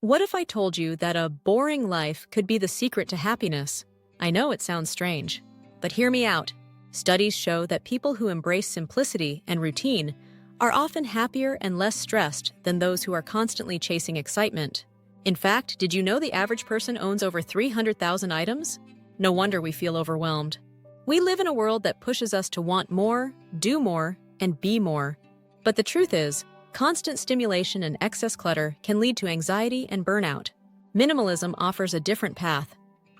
What if I told you that a boring life could be the secret to happiness? I know it sounds strange, but hear me out. Studies show that people who embrace simplicity and routine are often happier and less stressed than those who are constantly chasing excitement. In fact, did you know the average person owns over 300,000 items? No wonder we feel overwhelmed. We live in a world that pushes us to want more, do more, and be more. But the truth is, constant stimulation and excess clutter can lead to anxiety and burnout. Minimalism offers a different path,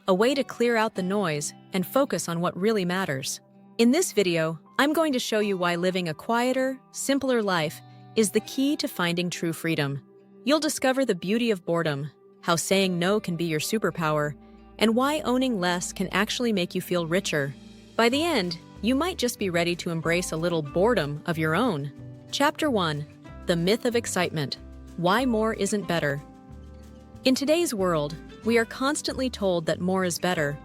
a way to clear out the noise and focus on what really matters. In this video, I'm going to show you why living a quieter, simpler life is the key to finding true freedom. You'll discover the beauty of boredom, how saying no can be your superpower, and why owning less can actually make you feel richer. By the end, you might just be ready to embrace a little boredom of your own. Chapter 1. The Myth of Excitement. Why more isn't better. In today's world, we are constantly told that more is better.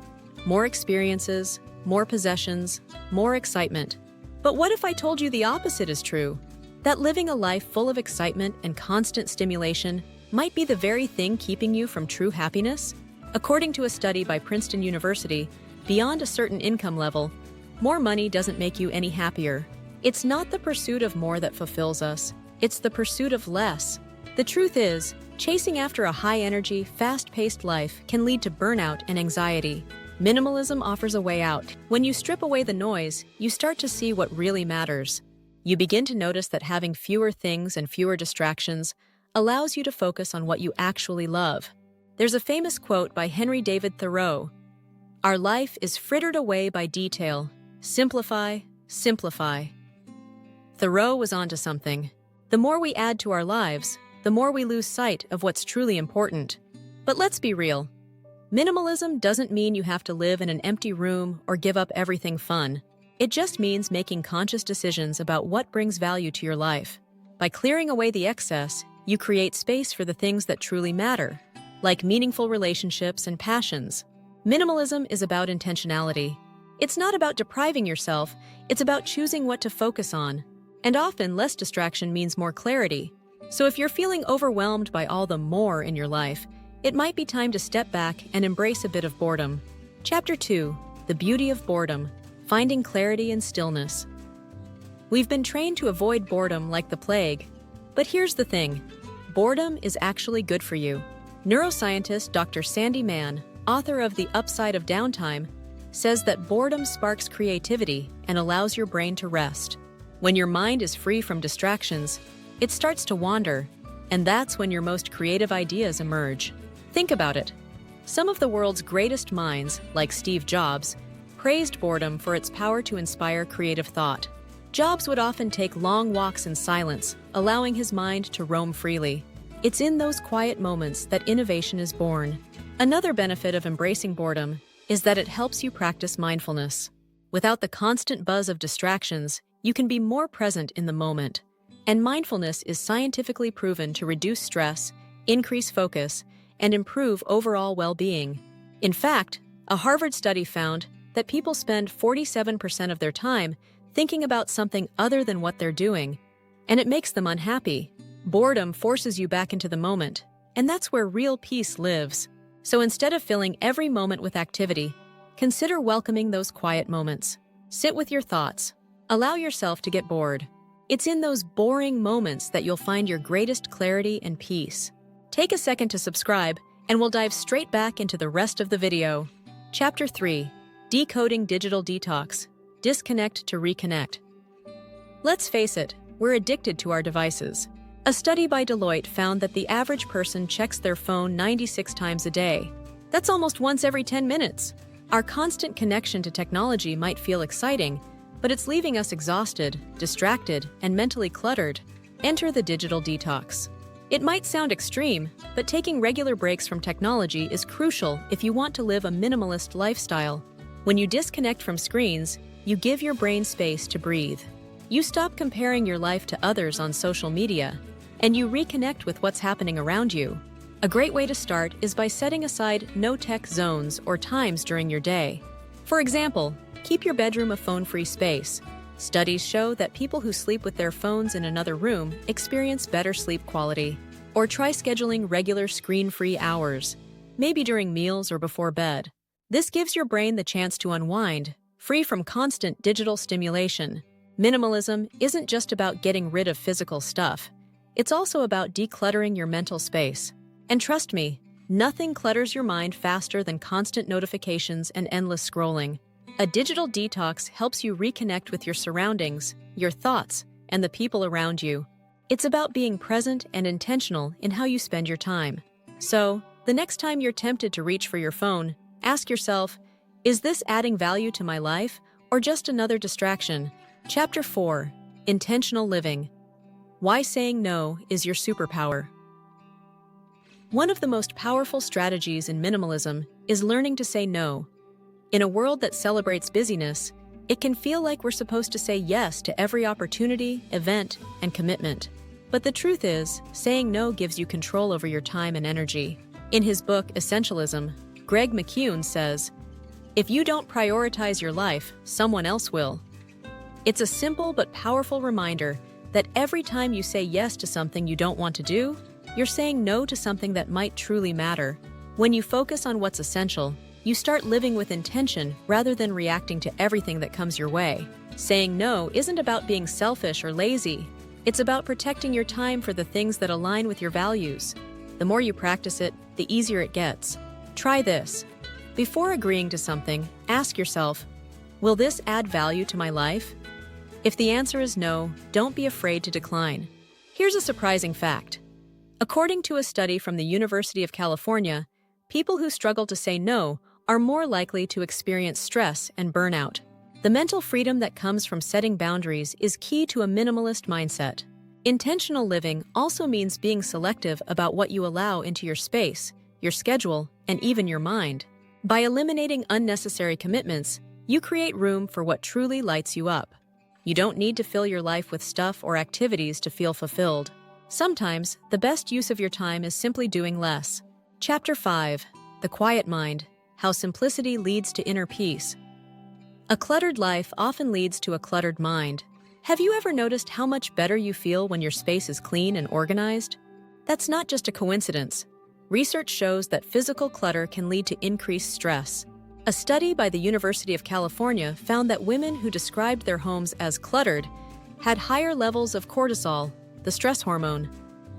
More experiences, more possessions, more excitement. But what if I told you the opposite is true? That living a life full of excitement and constant stimulation might be the very thing keeping you from true happiness? According to a study by Princeton University, beyond a certain income level, more money doesn't make you any happier. It's not the pursuit of more that fulfills us. It's the pursuit of less. The truth is, chasing after a high-energy, fast-paced life can lead to burnout and anxiety. Minimalism offers a way out. When you strip away the noise, you start to see what really matters. You begin to notice that having fewer things and fewer distractions allows you to focus on what you actually love. There's a famous quote by Henry David Thoreau: "Our life is frittered away by detail. Simplify, simplify." Thoreau was onto something. The more we add to our lives, the more we lose sight of what's truly important. But let's be real. Minimalism doesn't mean you have to live in an empty room or give up everything fun. It just means making conscious decisions about what brings value to your life. By clearing away the excess, you create space for the things that truly matter, like meaningful relationships and passions. Minimalism is about intentionality. It's not about depriving yourself, it's about choosing what to focus on. And often, less distraction means more clarity. So if you're feeling overwhelmed by all the more in your life, it might be time to step back and embrace a bit of boredom. Chapter 2. The Beauty of Boredom. Finding Clarity in Stillness. We've been trained to avoid boredom like the plague. But here's the thing. Boredom is actually good for you. Neuroscientist Dr. Sandy Mann, author of The Upside of Downtime, says that boredom sparks creativity and allows your brain to rest. When your mind is free from distractions, it starts to wander, and that's when your most creative ideas emerge. Think about it. Some of the world's greatest minds, like Steve Jobs, praised boredom for its power to inspire creative thought. Jobs would often take long walks in silence, allowing his mind to roam freely. It's in those quiet moments that innovation is born. Another benefit of embracing boredom is that it helps you practice mindfulness. Without the constant buzz of distractions, you can be more present in the moment. And mindfulness is scientifically proven to reduce stress, increase focus, and improve overall well-being. In fact, a Harvard study found that people spend 47% of their time thinking about something other than what they're doing, and it makes them unhappy. Boredom forces you back into the moment, and that's where real peace lives. So instead of filling every moment with activity, consider welcoming those quiet moments. Sit with your thoughts. Allow yourself to get bored. It's in those boring moments that you'll find your greatest clarity and peace. Take a second to subscribe, and we'll dive straight back into the rest of the video. Chapter 3. Decoding Digital Detox. Disconnect to reconnect. Let's face it, we're addicted to our devices. A study by Deloitte found that the average person checks their phone 96 times a day. That's almost once every 10 minutes. Our constant connection to technology might feel exciting, but it's leaving us exhausted, distracted, and mentally cluttered. Enter the digital detox. It might sound extreme, but taking regular breaks from technology is crucial if you want to live a minimalist lifestyle. When you disconnect from screens, you give your brain space to breathe. You stop comparing your life to others on social media, and you reconnect with what's happening around you. A great way to start is by setting aside no-tech zones or times during your day. For example, keep your bedroom a phone-free space. Studies show that people who sleep with their phones in another room experience better sleep quality. Or try scheduling regular screen-free hours, maybe during meals or before bed. This gives your brain the chance to unwind, free from constant digital stimulation. Minimalism isn't just about getting rid of physical stuff. It's also about decluttering your mental space. And trust me, nothing clutters your mind faster than constant notifications and endless scrolling. A digital detox helps you reconnect with your surroundings, your thoughts, and the people around you. It's about being present and intentional in how you spend your time. So, the next time you're tempted to reach for your phone, ask yourself, is this adding value to my life or just another distraction? Chapter 4. Intentional Living. Why saying no is your superpower. One of the most powerful strategies in minimalism is learning to say no. In a world that celebrates busyness, it can feel like we're supposed to say yes to every opportunity, event, and commitment. But the truth is, saying no gives you control over your time and energy. In his book, Essentialism, Greg McKeown says, "If you don't prioritize your life, someone else will." It's a simple but powerful reminder that every time you say yes to something you don't want to do, you're saying no to something that might truly matter. When you focus on what's essential, you start living with intention rather than reacting to everything that comes your way. Saying no isn't about being selfish or lazy. It's about protecting your time for the things that align with your values. The more you practice it, the easier it gets. Try this. Before agreeing to something, ask yourself, will this add value to my life? If the answer is no, don't be afraid to decline. Here's a surprising fact. According to a study from the University of California, people who struggle to say no are more likely to experience stress and burnout. The mental freedom that comes from setting boundaries is key to a minimalist mindset. Intentional living also means being selective about what you allow into your space, your schedule, and even your mind. By eliminating unnecessary commitments, you create room for what truly lights you up. You don't need to fill your life with stuff or activities to feel fulfilled. Sometimes, the best use of your time is simply doing less. Chapter 5. The Quiet Mind. How Simplicity Leads to Inner Peace. A cluttered life often leads to a cluttered mind. Have you ever noticed how much better you feel when your space is clean and organized? That's not just a coincidence. Research shows that physical clutter can lead to increased stress. A study by the University of California found that women who described their homes as cluttered had higher levels of cortisol, the stress hormone.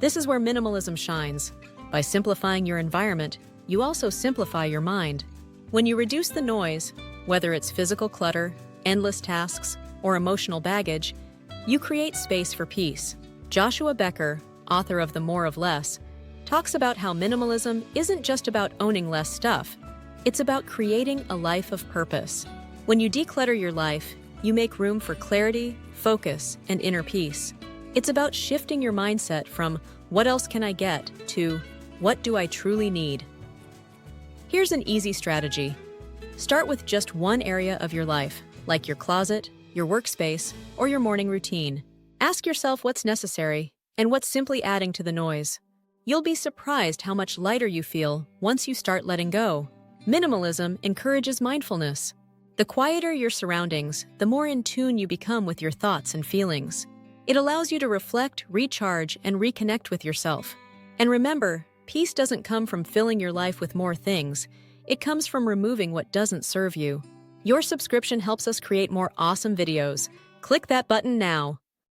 This is where minimalism shines. By simplifying your environment, you also simplify your mind. When you reduce the noise, whether it's physical clutter, endless tasks, or emotional baggage, you create space for peace. Joshua Becker, author of The More of Less, talks about how minimalism isn't just about owning less stuff. It's about creating a life of purpose. When you declutter your life, you make room for clarity, focus, and inner peace. It's about shifting your mindset from "what else can I get" to "what do I truly need?" Here's an easy strategy. Start with just one area of your life, like your closet, your workspace, or your morning routine. Ask yourself what's necessary and what's simply adding to the noise. You'll be surprised how much lighter you feel once you start letting go. Minimalism encourages mindfulness. The quieter your surroundings, the more in tune you become with your thoughts and feelings. It allows you to reflect, recharge, and reconnect with yourself. And remember, peace doesn't come from filling your life with more things. It comes from removing what doesn't serve you. Your subscription helps us create more awesome videos. Click that button now.